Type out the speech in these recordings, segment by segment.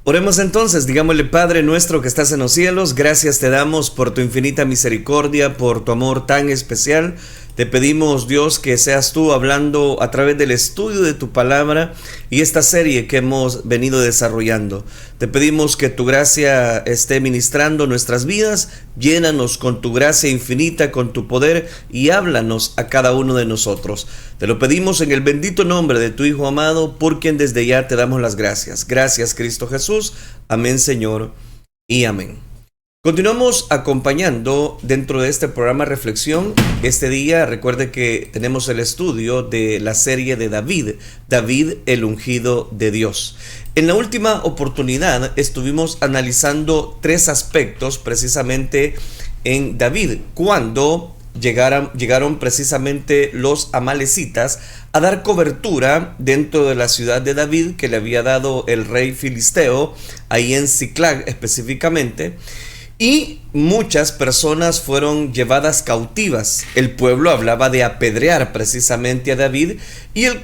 Oremos entonces, digámosle: Padre nuestro que estás en los cielos, gracias te damos por tu infinita misericordia, por tu amor tan especial. Te pedimos, Dios, que seas tú hablando a través del estudio de tu palabra y esta serie que hemos venido desarrollando. Te pedimos que tu gracia esté ministrando nuestras vidas, llénanos con tu gracia infinita, con tu poder, y háblanos a cada uno de nosotros. Te lo pedimos en el bendito nombre de tu Hijo amado, por quien desde ya te damos las gracias. Gracias, Cristo Jesús. Amén, Señor, y amén. Continuamos acompañando dentro de este programa Reflexión. Este día recuerde que tenemos el estudio de la serie de David, el ungido de Dios. En la última oportunidad estuvimos analizando tres aspectos precisamente en David, cuando llegaron precisamente los amalecitas a dar cobertura dentro de la ciudad de David que le había dado el rey filisteo, ahí en Ziklag específicamente. Y muchas personas fueron llevadas cautivas. El pueblo hablaba de apedrear precisamente a David, y el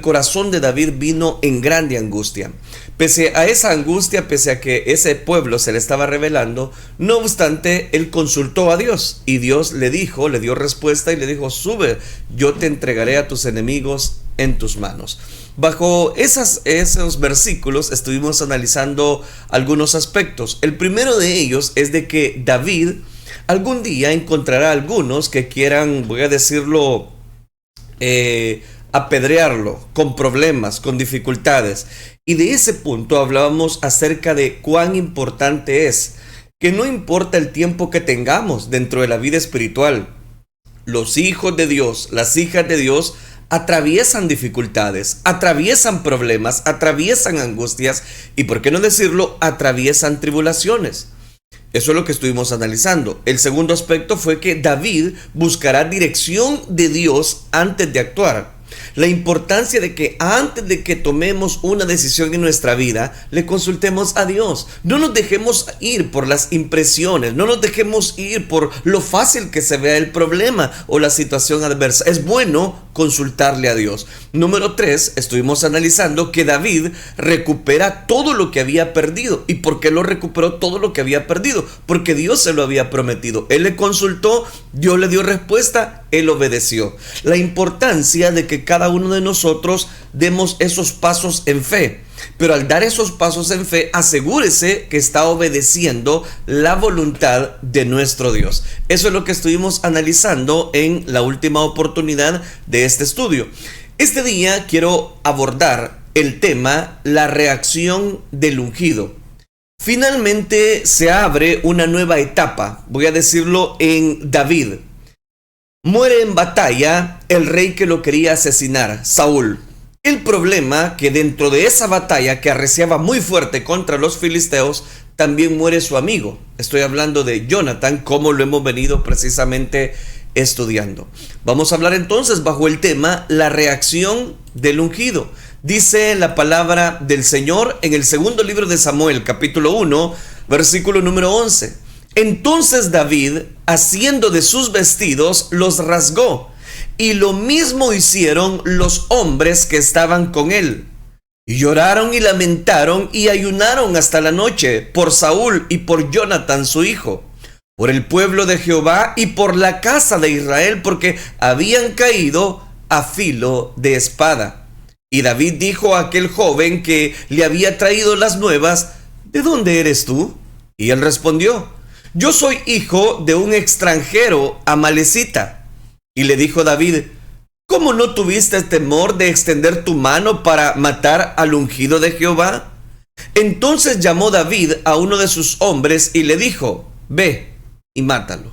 corazón de David vino en grande angustia. Pese a esa angustia, pese a que ese pueblo se le estaba rebelando, no obstante, él consultó a Dios, y Dios le dio respuesta y le dijo: sube, yo te entregaré a tus enemigos en tus manos. Bajo esos versículos estuvimos analizando algunos aspectos. El primero de ellos es de que David algún día encontrará a algunos que quieran, voy a decirlo, apedrearlo con problemas, con dificultades. Y de ese punto hablábamos acerca de cuán importante es que no importa el tiempo que tengamos dentro de la vida espiritual, los hijos de Dios, las hijas de Dios, atraviesan dificultades, atraviesan problemas, atraviesan angustias y, por qué no decirlo, atraviesan tribulaciones. Eso es lo que estuvimos analizando. El segundo aspecto fue que David buscará dirección de Dios antes de actuar. La importancia de que antes de que tomemos una decisión en nuestra vida, le consultemos a Dios. No nos dejemos ir por las impresiones, no nos dejemos ir por lo fácil que se vea el problema o la situación adversa. Es bueno consultarle a Dios. Número 3, estuvimos analizando que David recupera todo lo que había perdido. ¿Y por qué lo recuperó todo lo que había perdido? Porque Dios se lo había prometido. Él le consultó, Dios le dio respuesta, él obedeció. La importancia de que cada uno de nosotros demos esos pasos en fe. Pero al dar esos pasos en fe, asegúrese que está obedeciendo la voluntad de nuestro Dios. Eso es lo que estuvimos analizando en la última oportunidad de este estudio. Este día quiero abordar el tema: la reacción del ungido. Finalmente se abre una nueva etapa, voy a decirlo, en David. Muere en batalla el rey que lo quería asesinar, Saúl. El problema que dentro de esa batalla que arreciaba muy fuerte contra los filisteos, también muere su amigo. Estoy hablando de Jonatán, como lo hemos venido precisamente estudiando. Vamos a hablar entonces bajo el tema: la reacción del ungido. Dice la palabra del Señor en el segundo libro de Samuel, capítulo 1, versículo número 11. Entonces David, haciendo de sus vestidos, los rasgó, y lo mismo hicieron los hombres que estaban con él. Y lloraron y lamentaron y ayunaron hasta la noche por Saúl y por Jonatán su hijo, por el pueblo de Jehová y por la casa de Israel, porque habían caído a filo de espada. Y David dijo a aquel joven que le había traído las nuevas: ¿de dónde eres tú? Y él respondió: yo soy hijo de un extranjero amalecita. Y le dijo David: ¿cómo no tuviste temor de extender tu mano para matar al ungido de Jehová? Entonces llamó David a uno de sus hombres y le dijo: ve y mátalo.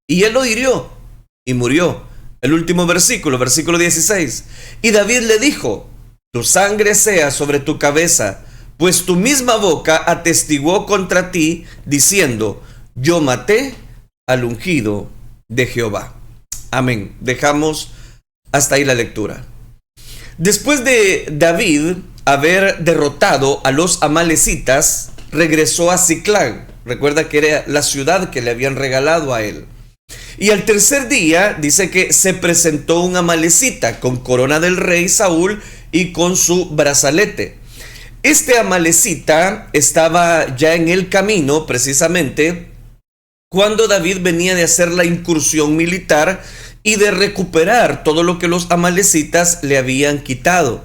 Y él lo hirió y murió. El último versículo 16. Y David le dijo: tu sangre sea sobre tu cabeza, pues tu misma boca atestiguó contra ti, diciendo: yo maté al ungido de Jehová. Amén. Dejamos hasta ahí la lectura. Después de David haber derrotado a los amalecitas, regresó a Ziklag. Recuerda que era la ciudad que le habían regalado a él. Y al tercer día dice que se presentó un amalecita con corona del rey Saúl y con su brazalete. Este amalecita estaba ya en el camino precisamente cuando David venía de hacer la incursión militar y de recuperar todo lo que los amalecitas le habían quitado.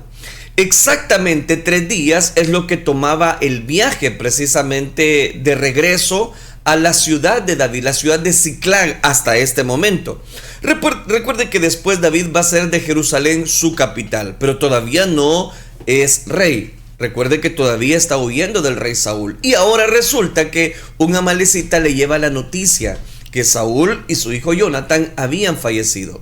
Exactamente 3 días es lo que tomaba el viaje precisamente de regreso a la ciudad de David, la ciudad de Ciclag hasta este momento. Recuerde que después David va a ser de Jerusalén su capital, pero todavía no es rey. Recuerde que todavía está huyendo del rey Saúl. Y ahora resulta que un amalecita le lleva la noticia que Saúl y su hijo Jonathan habían fallecido.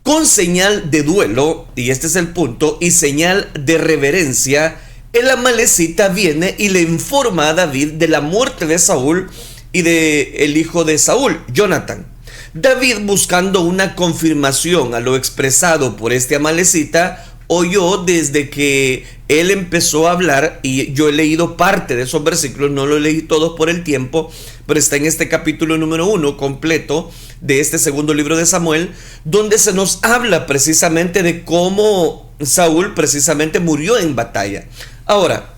Con señal de duelo, y este es el punto, y señal de reverencia, el amalecita viene y le informa a David de la muerte de Saúl y de el hijo de Saúl, Jonathan. David, buscando una confirmación a lo expresado por este amalecita, oyó desde que él empezó a hablar, y yo he leído parte de esos versículos, no lo leí todos por el tiempo, pero está en este capítulo número 1 completo de este segundo libro de Samuel, donde se nos habla precisamente de cómo Saúl precisamente murió en batalla. Ahora,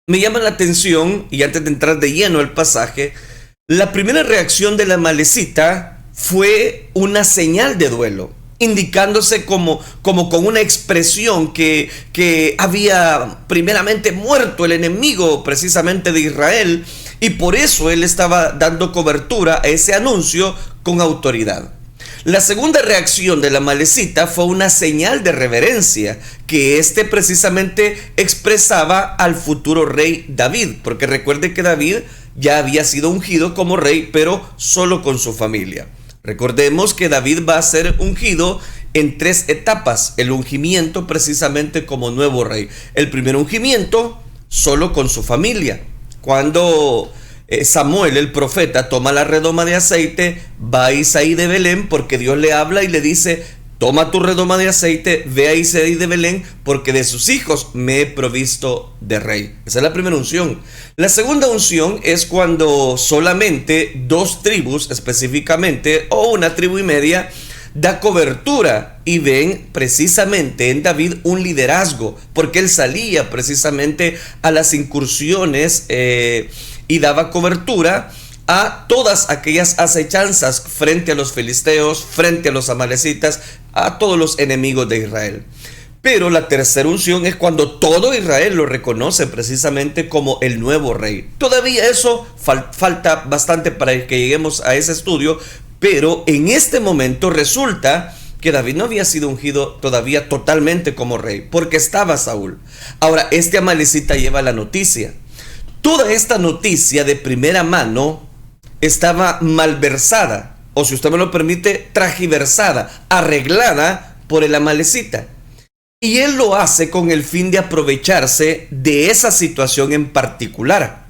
me llama la atención, y antes de entrar de lleno al pasaje, la primera reacción de la amalecita fue una señal de duelo, indicándose como con una expresión que había primeramente muerto el enemigo precisamente de Israel, y por eso él estaba dando cobertura a ese anuncio con autoridad. La segunda reacción de la amalecita fue una señal de reverencia que precisamente expresaba al futuro rey David, porque recuerde que David ya había sido ungido como rey, pero solo con su familia. Recordemos que David va a ser ungido en 3 etapas, el ungimiento precisamente como nuevo rey. El primer ungimiento solo con su familia, cuando Samuel el profeta toma la redoma de aceite, va a Isaí de Belén, porque Dios le habla y le dice: toma tu redoma de aceite, ve a Isaí de Belén, porque de sus hijos me he provisto de rey. Esa es la primera unción. La segunda unción es cuando solamente 2 tribus específicamente, o 1 tribu y media, da cobertura y ven precisamente en David un liderazgo, porque él salía precisamente a las incursiones y daba cobertura a todas aquellas acechanzas frente a los filisteos, frente a los amalecitas, a todos los enemigos de Israel. Pero la tercera unción es cuando todo Israel lo reconoce precisamente como el nuevo rey. Todavía eso falta bastante para que lleguemos a ese estudio, pero en este momento resulta que David no había sido ungido todavía totalmente como rey, porque estaba Saúl. Ahora, este amalecita lleva la noticia. Toda esta noticia de primera mano estaba malversada, o si usted me lo permite, tragiversada, arreglada por el amalecita. Y él lo hace con el fin de aprovecharse de esa situación en particular.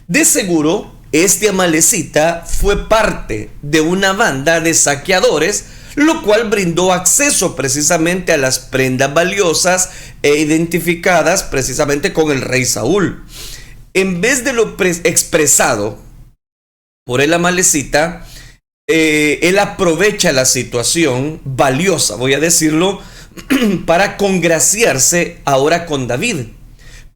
De seguro, este amalecita fue parte de una banda de saqueadores, lo cual brindó acceso precisamente a las prendas valiosas e identificadas precisamente con el rey Saúl. En vez de lo expresado por el amalecita, él aprovecha la situación valiosa, voy a decirlo, para congraciarse ahora con David.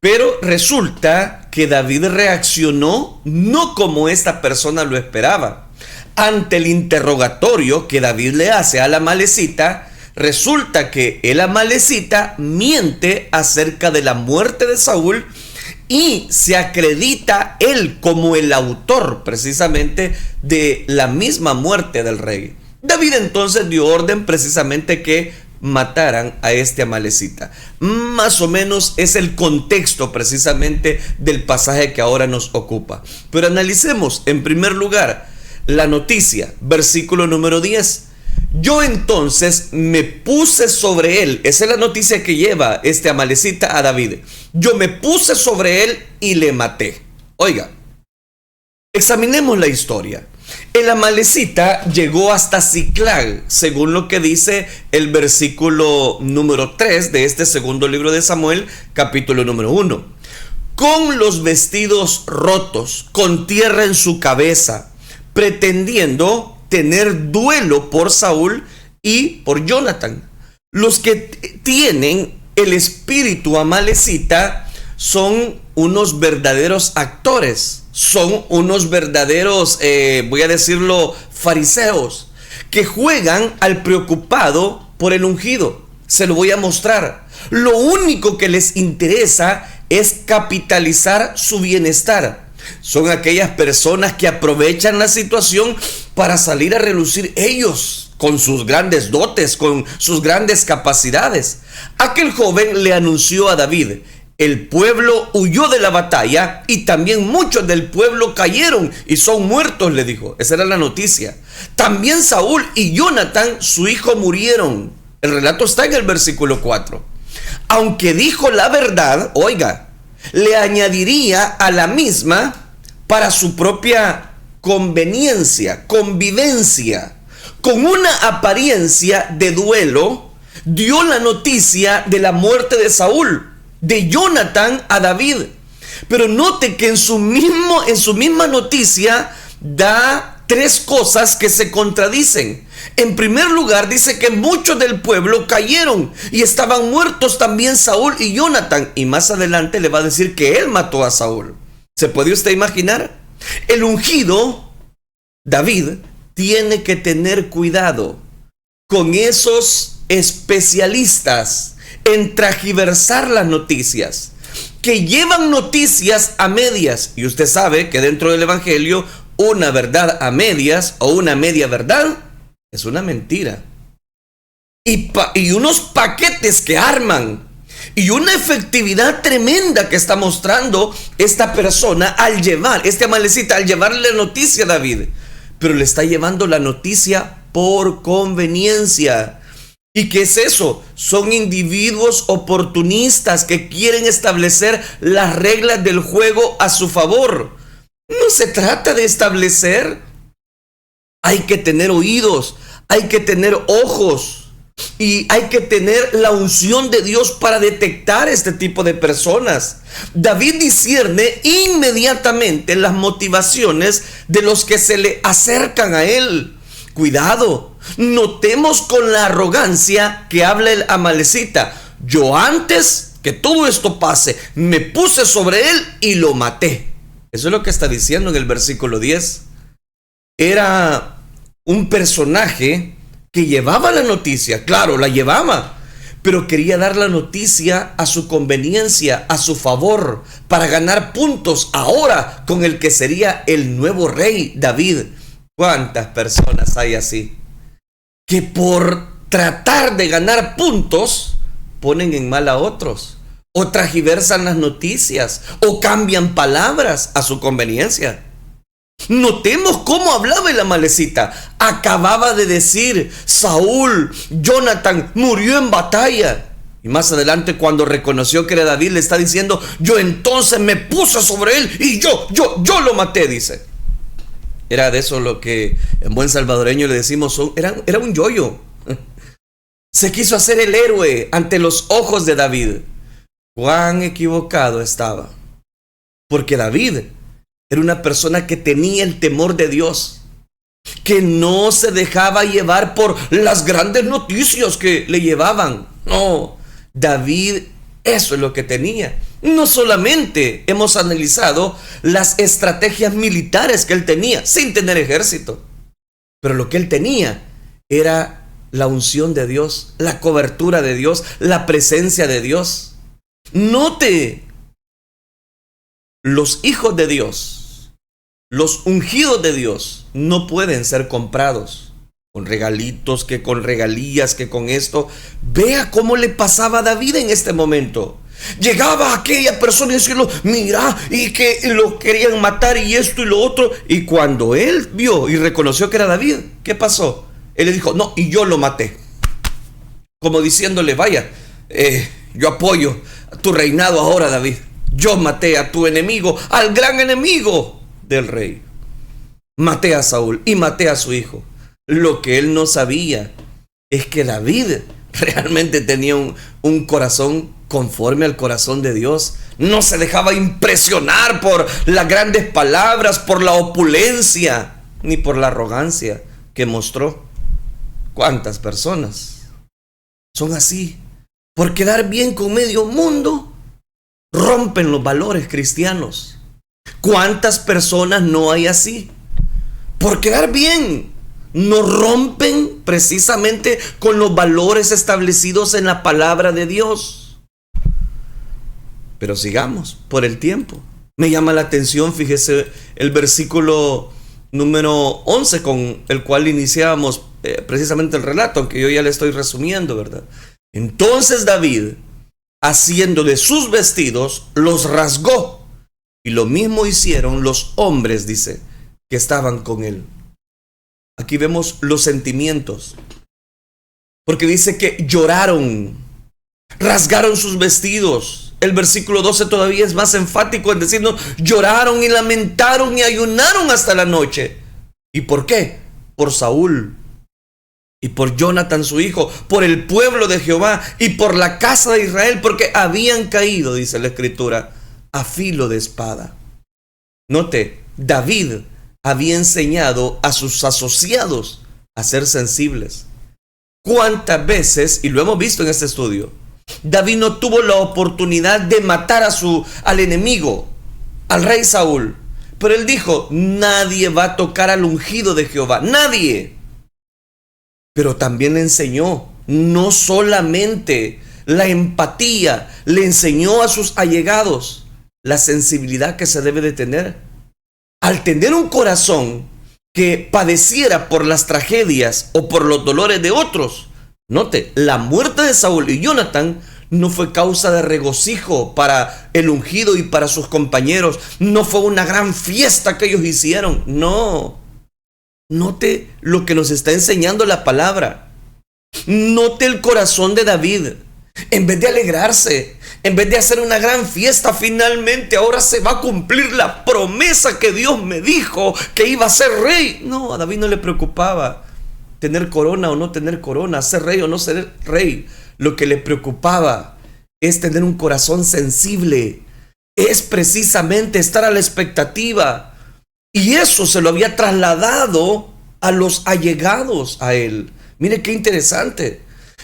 Pero resulta que David reaccionó no como esta persona lo esperaba. Ante el interrogatorio que David le hace al amalecita, resulta que el amalecita miente acerca de la muerte de Saúl y se acredita él como el autor precisamente de la misma muerte del rey. David entonces dio orden precisamente que mataran a este amalecita. Más o menos es el contexto precisamente del pasaje que ahora nos ocupa. Pero analicemos en primer lugar la noticia, versículo número 10. Yo entonces me puse sobre él. Esa es la noticia que lleva este amalecita a David. Yo me puse sobre él y le maté. Oiga, examinemos la historia. El amalecita llegó hasta Ciclag, según lo que dice el versículo número 3 de este segundo libro de Samuel, capítulo número 1. Con los vestidos rotos, con tierra en su cabeza, pretendiendo tener duelo por Saúl y por Jonathan. Los que tienen el espíritu amalecita son unos verdaderos actores, son unos verdaderos, voy a decirlo, fariseos, que juegan al preocupado por el ungido. Se lo voy a mostrar. Lo único que les interesa es capitalizar su bienestar. Son aquellas personas que aprovechan la situación para salir a relucir ellos con sus grandes dotes, con sus grandes capacidades. Aquel joven le anunció a David: el pueblo huyó de la batalla y también muchos del pueblo cayeron y son muertos, le dijo. Esa era la noticia. También Saúl y Jonatán, su hijo, murieron. El relato está en el versículo 4. Aunque dijo la verdad, oiga, le añadiría a la misma para su propia conveniencia, convivencia. Con una apariencia de duelo, dio la noticia de la muerte de Saúl, de Jonatán a David. Pero note que en su misma noticia da tres cosas que se contradicen. En primer lugar, dice que muchos del pueblo cayeron y estaban muertos también Saúl y Jonatán. Y más adelante le va a decir que él mató a Saúl. ¿Se puede usted imaginar? El ungido, David, tiene que tener cuidado con esos especialistas en tergiversar las noticias, que llevan noticias a medias. Y usted sabe que dentro del evangelio, una verdad a medias o una media verdad es una mentira. Y unos paquetes que arman y una efectividad tremenda que está mostrando esta persona al llevar, este amalecita, al llevarle la noticia a David. Pero le está llevando la noticia por conveniencia. ¿Y qué es eso? Son individuos oportunistas que quieren establecer las reglas del juego a su favor. No se trata de establecer. Hay que tener oídos, hay que tener ojos y hay que tener la unción de Dios para detectar este tipo de personas. David discierne inmediatamente las motivaciones de los que se le acercan a él. Cuidado, notemos con la arrogancia que habla el amalecita. Yo antes que todo esto pase, me puse sobre él y lo maté. Eso es lo que está diciendo en el versículo 10. Era un personaje que llevaba la noticia, claro, la llevaba, pero quería dar la noticia a su conveniencia, a su favor, para ganar puntos ahora con el que sería el nuevo rey David. ¿Cuántas personas hay así? Que por tratar de ganar puntos ponen en mal a otros, o tergiversan las noticias, o cambian palabras a su conveniencia. Notemos cómo hablaba el amalecita. Acababa de decir: Saúl, Jonatán murió en batalla. Y más adelante, cuando reconoció que era David, le está diciendo: yo entonces me puse sobre él y yo lo maté, dice. Era de eso lo que en buen salvadoreño le decimos, era un yoyo. Se quiso hacer el héroe ante los ojos de David. Cuán equivocado estaba. Porque David era una persona que tenía el temor de Dios, que no se dejaba llevar por las grandes noticias que le llevaban. No, David, eso es lo que tenía. No solamente hemos analizado las estrategias militares que él tenía, sin tener ejército, pero lo que él tenía era la unción de Dios, la cobertura de Dios, la presencia de Dios. Note, los hijos de Dios, los ungidos de Dios, no pueden ser comprados con regalitos, que con regalías, que con esto. Vea cómo le pasaba a David en este momento. Llegaba aquella persona y decirlo: mira, y que lo querían matar y esto y lo otro. Y cuando él vio y reconoció que era David, ¿qué pasó? Él le dijo: no, y yo lo maté. Como diciéndole: vaya, yo apoyo tu reinado ahora, David. Yo maté a tu enemigo, al gran enemigo del rey. Maté a Saúl y maté a su hijo. Lo que él no sabía es que David realmente tenía un corazón conforme al corazón de Dios. No se dejaba impresionar por las grandes palabras, por la opulencia, ni por la arrogancia que mostró. ¿Cuántas personas son así? Por quedar bien con medio mundo, rompen los valores cristianos. ¿Cuántas personas no hay así? Por quedar bien, no rompen precisamente con los valores establecidos en la palabra de Dios. Pero sigamos por el tiempo. Me llama la atención, fíjese, el versículo número 11 con el cual iniciábamos precisamente el relato, aunque yo ya le estoy resumiendo, ¿verdad? Entonces David, haciendo de sus vestidos, los rasgó, y lo mismo hicieron los hombres, dice, que estaban con él. Aquí vemos los sentimientos, porque dice que lloraron, rasgaron sus vestidos. El versículo 12 todavía es más enfático en decirnos, lloraron y lamentaron y ayunaron hasta la noche. ¿Y por qué? Por Saúl y por Jonathan su hijo, por el pueblo de Jehová y por la casa de Israel, porque habían caído, dice la escritura, a filo de espada. Note, David había enseñado a sus asociados a ser sensibles. ¿Cuántas veces, y lo hemos visto en este estudio, David no tuvo la oportunidad de matar al enemigo, al rey Saúl? Pero él dijo, nadie va a tocar al ungido de Jehová, nadie. Pero también le enseñó no solamente la empatía, le enseñó a sus allegados la sensibilidad que se debe de tener. Al tener un corazón que padeciera por las tragedias o por los dolores de otros, note, la muerte de Saúl y Jonathan no fue causa de regocijo para el ungido y para sus compañeros. No fue una gran fiesta que ellos hicieron. No. Note lo que nos está enseñando la palabra. Note el corazón de David. En vez de alegrarse, en vez de hacer una gran fiesta, finalmente ahora se va a cumplir la promesa que Dios me dijo que iba a ser rey. No, a David no le preocupaba tener corona o no tener corona, ser rey o no ser rey. Lo que le preocupaba es tener un corazón sensible, es precisamente estar a la expectativa. Y eso se lo había trasladado a los allegados a él. Mire qué interesante.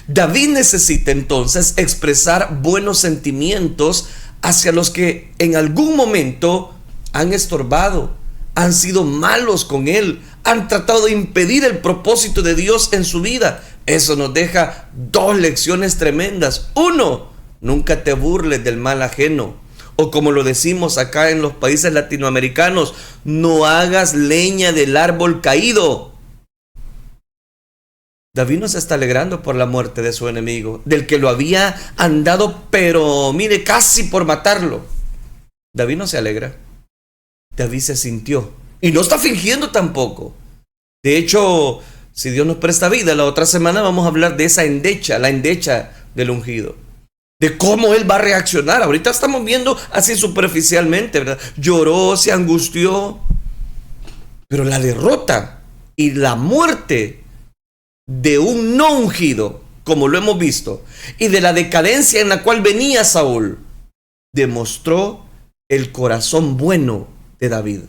David necesita entonces expresar buenos sentimientos hacia los que en algún momento han estorbado, han sido malos con él, han tratado de impedir el propósito de Dios en su vida. Eso nos deja dos lecciones tremendas. Uno, nunca te burles del mal ajeno. O como lo decimos acá en los países latinoamericanos, no hagas leña del árbol caído. David no se está alegrando por la muerte de su enemigo, del que lo había andado, pero mire, casi por matarlo. David no se alegra. David se sintió. Y no está fingiendo tampoco. De hecho, si Dios nos presta vida, la otra semana vamos a hablar de esa endecha, la endecha del ungido. De cómo él va a reaccionar. Ahorita estamos viendo así superficialmente, ¿verdad? Lloró, se angustió. Pero la derrota y la muerte de un no ungido, como lo hemos visto, y de la decadencia en la cual venía Saúl, demostró el corazón bueno de David.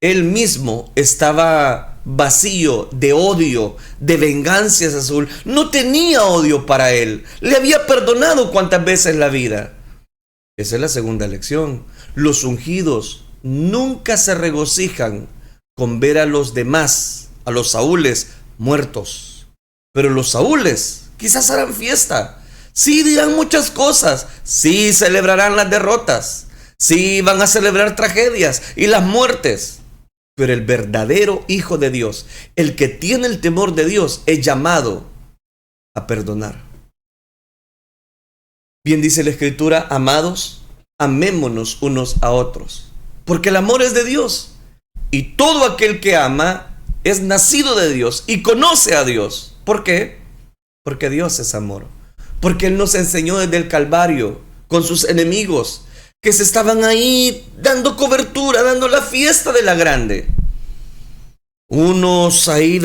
Él mismo estaba vacío de odio, de venganza hacia Saúl. No tenía odio para él. Le había perdonado cuantas veces la vida. Esa es la segunda lección. Los ungidos nunca se regocijan con ver a los demás, a los Saúles, muertos. Pero los Saúles quizás harán fiesta. Sí, dirán muchas cosas. Sí, celebrarán las derrotas. Sí, van a celebrar tragedias y las muertes. Pero el verdadero hijo de Dios, el que tiene el temor de Dios, es llamado a perdonar. Bien dice la Escritura, amados, amémonos unos a otros, porque el amor es de Dios. Y todo aquel que ama es nacido de Dios y conoce a Dios. ¿Por qué? Porque Dios es amor. Porque Él nos enseñó desde el Calvario con sus enemigos, que se estaban ahí dando cobertura, dando la fiesta de la grande. Unos ahí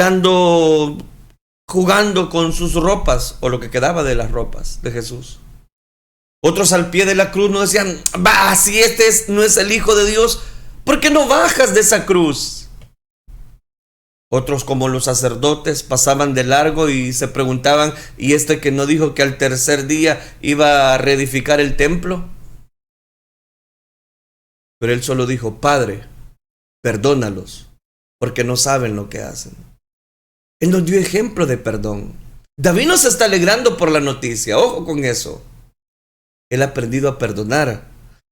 jugando con sus ropas, o lo que quedaba de las ropas de Jesús. Otros al pie de la cruz no decían, va, si no es el Hijo de Dios, ¿por qué no bajas de esa cruz? Otros, como los sacerdotes, pasaban de largo y se preguntaban, ¿y este que no dijo que al tercer día iba a reedificar el templo? Pero él solo dijo: Padre, perdónalos, porque no saben lo que hacen. Él nos dio ejemplo de perdón. David no se está alegrando por la noticia, ojo con eso. Él ha aprendido a perdonar.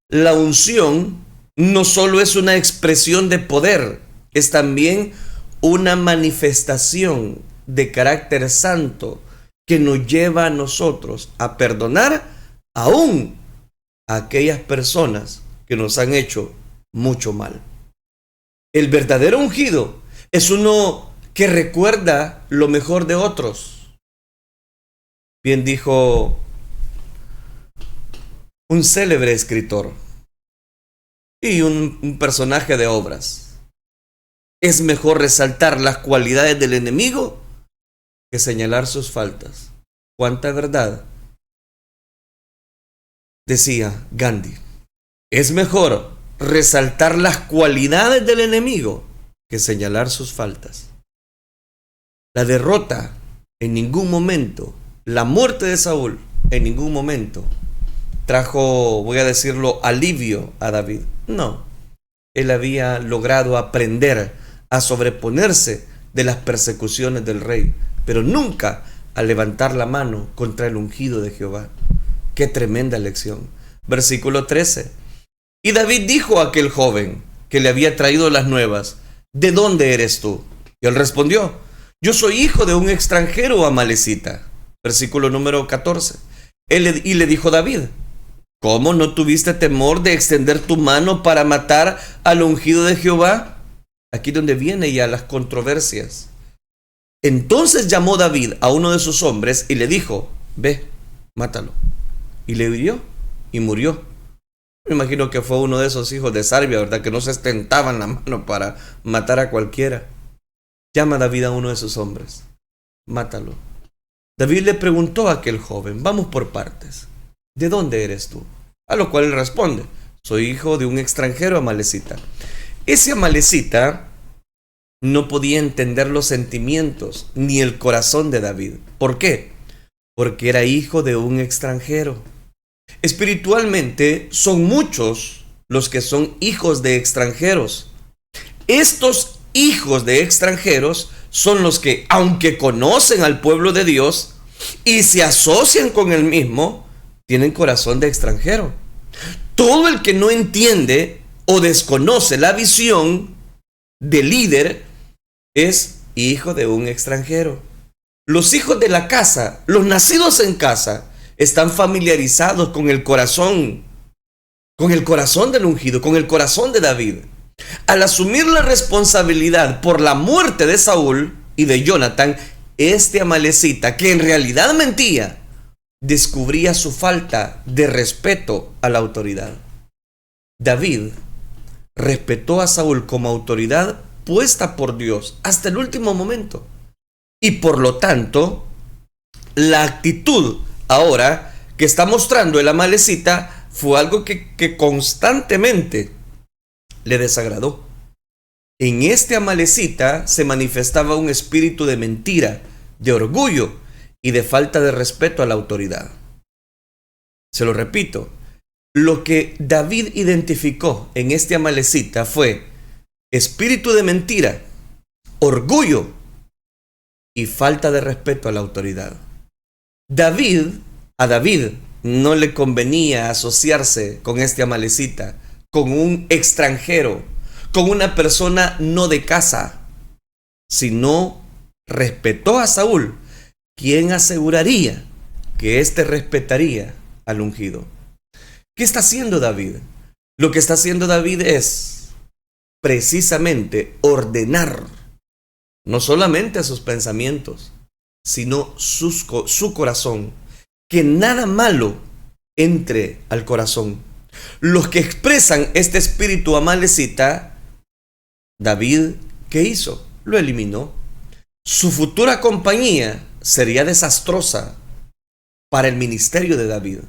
La unción no solo es una expresión de poder, es también una manifestación de carácter santo que nos lleva a nosotros a perdonar aún a aquellas personas que nos han hecho mucho mal. El verdadero ungido es uno que recuerda lo mejor de otros. Bien dijo un célebre escritor y un personaje de obras: es mejor resaltar las cualidades del enemigo que señalar sus faltas. ¿Cuánta verdad? Decía Gandhi: es mejor resaltar las cualidades del enemigo que señalar sus faltas. La derrota en ningún momento, la muerte de Saúl en ningún momento trajo, voy a decirlo, alivio a David. No, él había logrado aprender a sobreponerse de las persecuciones del rey, pero nunca a levantar la mano contra el ungido de Jehová. Qué tremenda lección. Versículo 13. Y David dijo a aquel joven que le había traído las nuevas: ¿de dónde eres tú? Y él respondió: yo soy hijo de un extranjero amalecita. Versículo número 14. Y le dijo David: ¿cómo no tuviste temor de extender tu mano para matar al ungido de Jehová? Aquí donde viene ya las controversias. Entonces llamó David a uno de sus hombres y le dijo: ve, mátalo. Y le hirió y murió. Me imagino que fue uno de esos hijos de Sarbia, ¿verdad? Que no se estentaban la mano para matar a cualquiera. Llama David a uno de sus hombres: mátalo. David le preguntó a aquel joven: vamos por partes, ¿de dónde eres tú? A lo cual él responde: soy hijo de un extranjero amalecita. Ese amalecita no podía entender los sentimientos ni el corazón de David. ¿Por qué? Porque era hijo de un extranjero. Espiritualmente son muchos los que son hijos de extranjeros. Estos hijos de extranjeros son los que, aunque conocen al pueblo de Dios y se asocian con el mismo, tienen corazón de extranjero. Todo el que no entiende o desconoce la visión del líder es hijo de un extranjero. Los hijos de la casa, los nacidos en casa, están familiarizados con el corazón del ungido, con el corazón de David. Al asumir la responsabilidad por la muerte de Saúl y de Jonatán, este amalecita, que en realidad mentía, descubría su falta de respeto a la autoridad. David respetó a Saúl como autoridad puesta por Dios hasta el último momento. Y por lo tanto, la actitud ahora que está mostrando el amalecita fue algo que constantemente le desagradó. En este amalecita se manifestaba un espíritu de mentira, de orgullo y de falta de respeto a la autoridad. Se lo repito, lo que David identificó en este amalecita fue espíritu de mentira, orgullo y falta de respeto a la autoridad. A David no le convenía asociarse con este amalecita, con un extranjero, con una persona no de casa, sino respetó a Saúl, quien aseguraría que éste respetaría al ungido. ¿Qué está haciendo David? Lo que está haciendo David es precisamente ordenar no solamente a sus pensamientos, sino su corazón, que nada malo entre al corazón. Los que expresan este espíritu amalecita, David, ¿qué hizo? Lo eliminó. Su futura compañía sería desastrosa para el ministerio de David.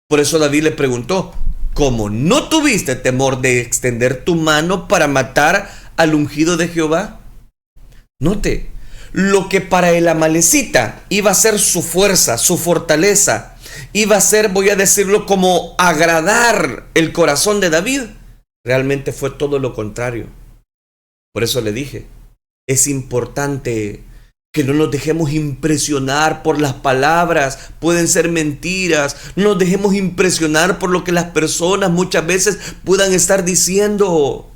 Por eso David le preguntó: ¿cómo no tuviste temor de extender tu mano para matar al ungido de Jehová? Note, lo que para el amalecita iba a ser su fuerza, su fortaleza, iba a ser, voy a decirlo, como agradar el corazón de David, Realmente fue todo lo contrario. Por eso le dije, es importante que no nos dejemos impresionar por las palabras, pueden ser mentiras. No nos dejemos impresionar por lo que las personas muchas veces puedan estar diciendo.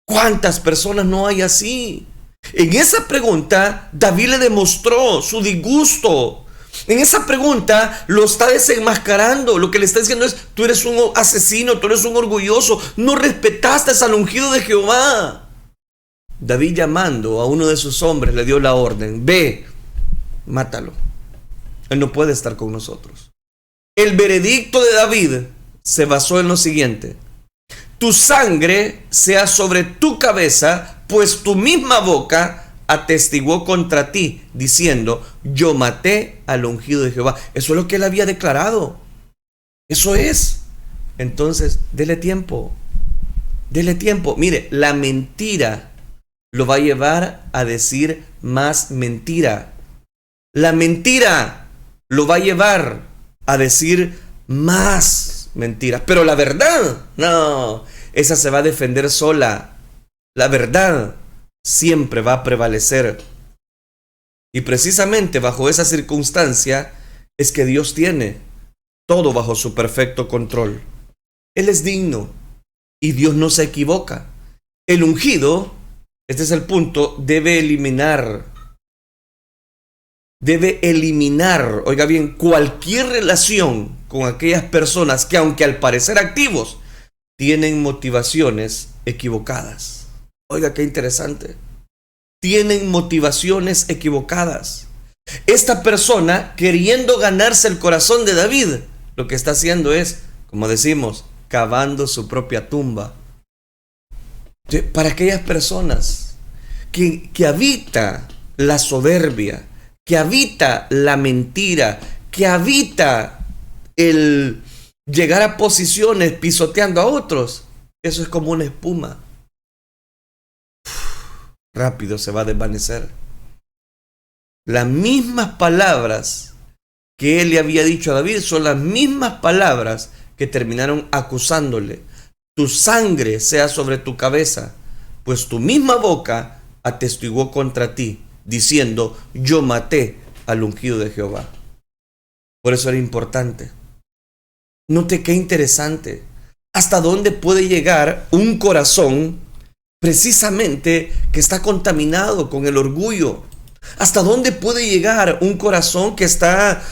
¿Cuántas personas no hay así? En esa pregunta, David le demostró su disgusto. En esa pregunta lo está desenmascarando. Lo que le está diciendo es: tú eres un asesino, tú eres un orgulloso, no respetaste al ungido de Jehová. David, llamando a uno de sus hombres, le dio la orden: ve, mátalo. Él no puede estar con nosotros. El veredicto de David se basó en lo siguiente: tu sangre sea sobre tu cabeza, pues tu misma boca atestiguó contra ti, diciendo: yo maté al ungido de Jehová. Eso es lo que él había declarado. Eso es. Entonces, dele tiempo. Dele tiempo. Mire, la mentira lo va a llevar a decir más mentira. La mentira lo va a llevar a decir más mentiras. Pero la verdad, no, esa se va a defender sola. La verdad siempre va a prevalecer. Y precisamente bajo esa circunstancia es que Dios tiene todo bajo su perfecto control. Él es digno y Dios no se equivoca. El ungido, este es el punto, debe eliminar, oiga bien, cualquier relación con aquellas personas que, aunque al parecer activos, tienen motivaciones equivocadas. Oiga, qué interesante. Tienen motivaciones equivocadas. Esta persona, queriendo ganarse el corazón de David, lo que está haciendo es, como decimos, cavando su propia tumba. Para aquellas personas que habita la soberbia, que habita la mentira, que habita el llegar a posiciones pisoteando a otros, eso es como una espuma. Rápido se va a desvanecer. Las mismas palabras que él le había dicho a David son las mismas palabras que terminaron acusándole: tu sangre sea sobre tu cabeza, pues tu misma boca atestiguó contra ti, diciendo: yo maté al ungido de Jehová. Por eso era importante. Note qué interesante. ¿Hasta dónde puede llegar un corazón precisamente que está contaminado con el orgullo? ¿Hasta dónde puede llegar un corazón que está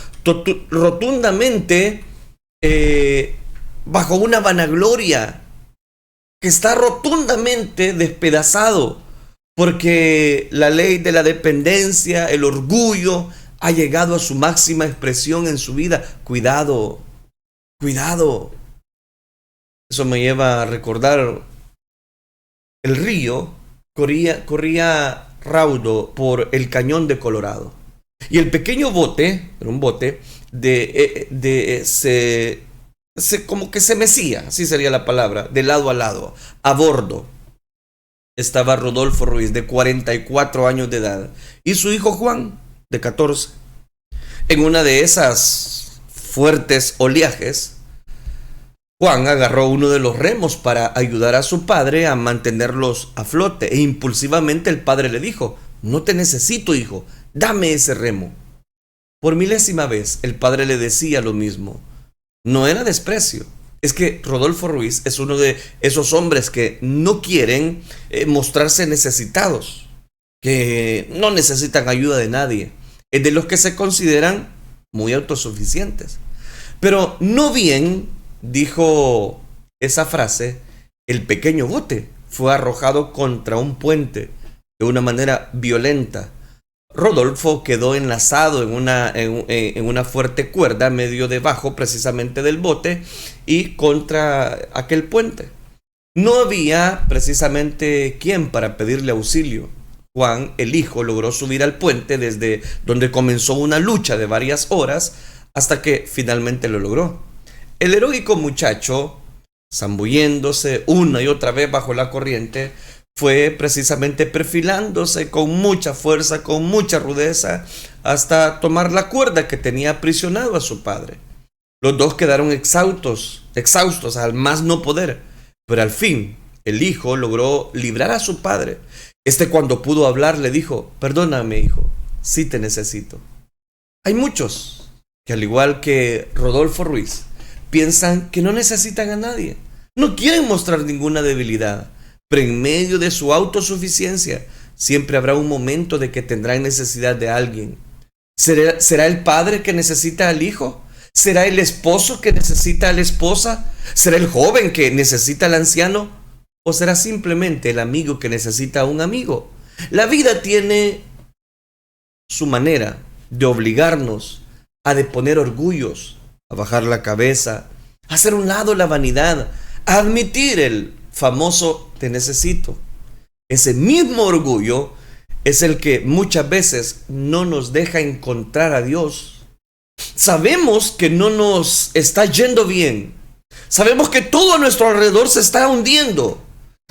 rotundamente bajo una vanagloria, que está rotundamente despedazado porque la ley de la dependencia, el orgullo, ha llegado a su máxima expresión en su vida? Cuidado, cuidado. Eso me lleva a recordar: el río corría raudo por el cañón de Colorado, y el pequeño bote, era un bote como que se mecía, así sería la palabra, de lado a lado. A bordo estaba Rodolfo Ruiz, de 44 años de edad, y su hijo Juan, de 14. En una de esas fuertes oleajes, Juan agarró uno de los remos para ayudar a su padre a mantenerlos a flote, e impulsivamente el padre le dijo: no te necesito, hijo, dame ese remo. Por milésima vez el padre le decía lo mismo. No era desprecio. Es que Rodolfo Ruiz es uno de esos hombres que no quieren mostrarse necesitados, que no necesitan ayuda de nadie. Es de los que se consideran muy autosuficientes. Pero no bien dijo esa frase, el pequeño bote fue arrojado contra un puente de una manera violenta. Rodolfo quedó enlazado en una fuerte cuerda medio debajo precisamente del bote y contra aquel puente. No había precisamente quien para pedirle auxilio. Juan, el hijo, logró subir al puente, desde donde comenzó una lucha de varias horas hasta que finalmente lo logró. El heroico muchacho, zambulléndose una y otra vez bajo la corriente, fue precisamente perfilándose con mucha fuerza, con mucha rudeza, hasta tomar la cuerda que tenía aprisionado a su padre. Los dos quedaron exhaustos al más no poder, Pero al fin, el hijo logró librar a su padre. Cuando pudo hablar, le dijo: perdóname, hijo, sí te necesito. Hay muchos que, al igual que Rodolfo Ruiz, piensan que no necesitan a nadie. No quieren mostrar ninguna debilidad, pero en medio de su autosuficiencia siempre habrá un momento de que tendrán necesidad de alguien. ¿Será el padre que necesita al hijo? ¿Será el esposo que necesita a la esposa? ¿Será el joven que necesita al anciano? ¿O será simplemente el amigo que necesita a un amigo? La vida tiene su manera de obligarnos a deponer orgullos, a bajar la cabeza, a hacer a un lado la vanidad, a admitir el famoso te necesito. Ese mismo orgullo es el que muchas veces no nos deja encontrar a Dios. Sabemos que no nos está yendo bien. Sabemos que todo a nuestro alrededor se está hundiendo.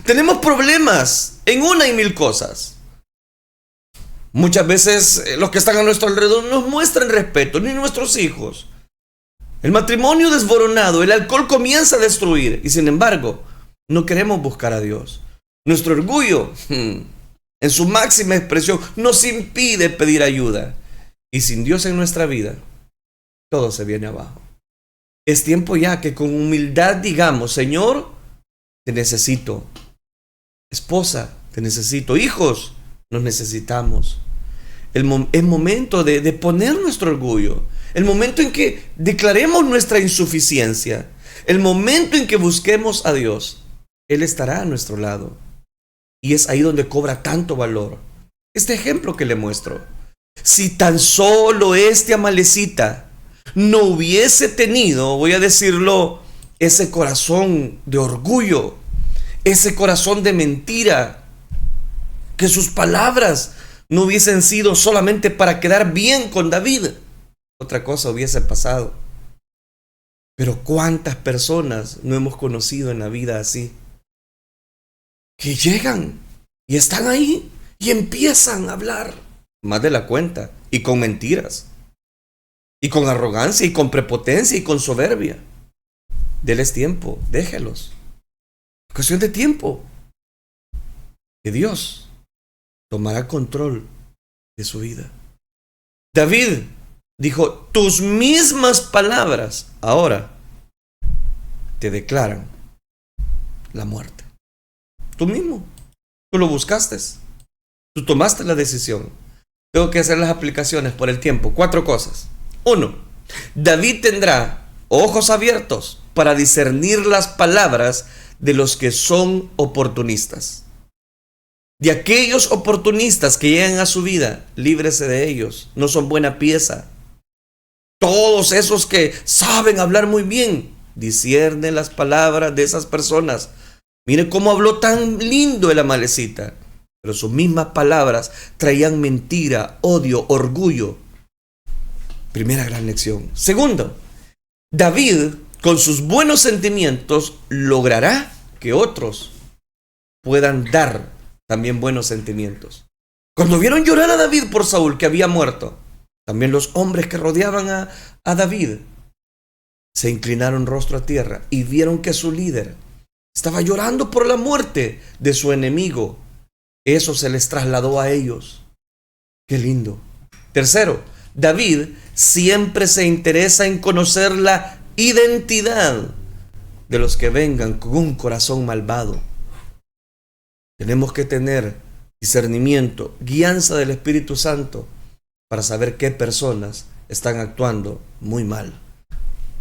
Tenemos problemas en una y mil cosas. Muchas veces los que están a nuestro alrededor no nos muestran respeto, ni nuestros hijos. El matrimonio desboronado, el alcohol comienza a destruir, y sin embargo, no queremos buscar a Dios. Nuestro orgullo, en su máxima expresión, nos impide pedir ayuda. Y sin Dios en nuestra vida, todo se viene abajo. Es tiempo ya que con humildad digamos: Señor, te necesito. Esposa, te necesito. Hijos, nos necesitamos. Es momento de poner nuestro orgullo. El momento en que declaremos nuestra insuficiencia. El momento en que busquemos a Dios. Él estará a nuestro lado. Y es ahí donde cobra tanto valor este ejemplo que le muestro. Si tan solo Amalecita no hubiese tenido, voy a decirlo, ese corazón de orgullo, ese corazón de mentira, que sus palabras no hubiesen sido solamente para quedar bien con David, otra cosa hubiese pasado. Pero ¿cuántas personas no hemos conocido en la vida así? Que llegan y están ahí y empiezan a hablar más de la cuenta, y con mentiras, y con arrogancia, y con prepotencia, y con soberbia. Deles tiempo, déjelos. Cuestión de tiempo, que Dios tomará control de su vida. David dijo: tus mismas palabras ahora te declaran la muerte. Tú mismo, tú lo buscaste, tú tomaste la decisión. Tengo que hacer las aplicaciones por el tiempo. 4 cosas. 1. David tendrá ojos abiertos para discernir las palabras de los que son oportunistas. De aquellos oportunistas que llegan a su vida, líbrese de ellos. No son buena pieza. Todos esos que saben hablar muy bien, discierne las palabras de esas personas. Mire cómo habló tan lindo el Amalecita, pero sus mismas palabras traían mentira, odio, orgullo. Primera gran lección. Segundo, David, con sus buenos sentimientos, logrará que otros puedan dar también buenos sentimientos. Cuando vieron llorar a David por Saúl, que había muerto, también los hombres que rodeaban a David se inclinaron rostro a tierra y vieron que su líder estaba llorando por la muerte de su enemigo. Eso se les trasladó a ellos. Qué lindo. Tercero, David siempre se interesa en conocer la identidad de los que vengan con un corazón malvado. Tenemos que tener discernimiento, guianza del Espíritu Santo para saber qué personas están actuando muy mal.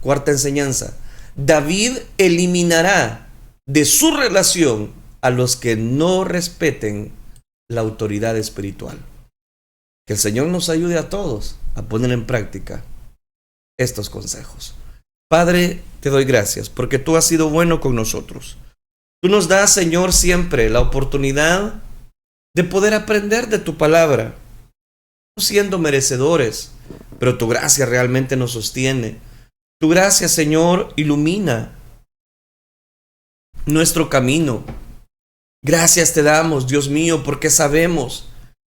Cuarta enseñanza, David eliminará de su relación a los que no respeten la autoridad espiritual. Que el Señor nos ayude a todos a poner en práctica estos consejos. Padre, te doy gracias porque tú has sido bueno con nosotros. Tú nos das, Señor, siempre la oportunidad de poder aprender de tu palabra, no siendo merecedores, pero tu gracia realmente nos sostiene. Tu gracia, Señor, ilumina nuestro camino. Gracias te damos, Dios mío, porque sabemos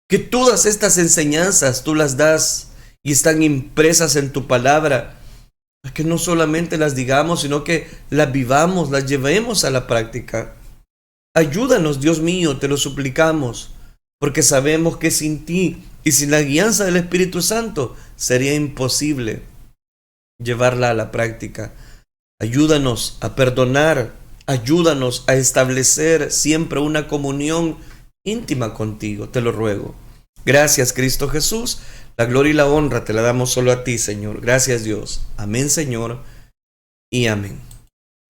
que todas estas enseñanzas tú las das y están impresas en tu palabra a que no solamente las digamos, sino que las vivamos, las llevemos a la práctica. Ayúdanos, Dios mío, te lo suplicamos, porque sabemos que sin ti y sin la guianza del Espíritu Santo sería imposible llevarla a la práctica. Ayúdanos a perdonar, ayúdanos a establecer siempre una comunión íntima contigo, te lo ruego. Gracias, Cristo Jesús. La gloria y la honra te la damos solo a ti, Señor. Gracias, Dios. Amén, Señor, y amén.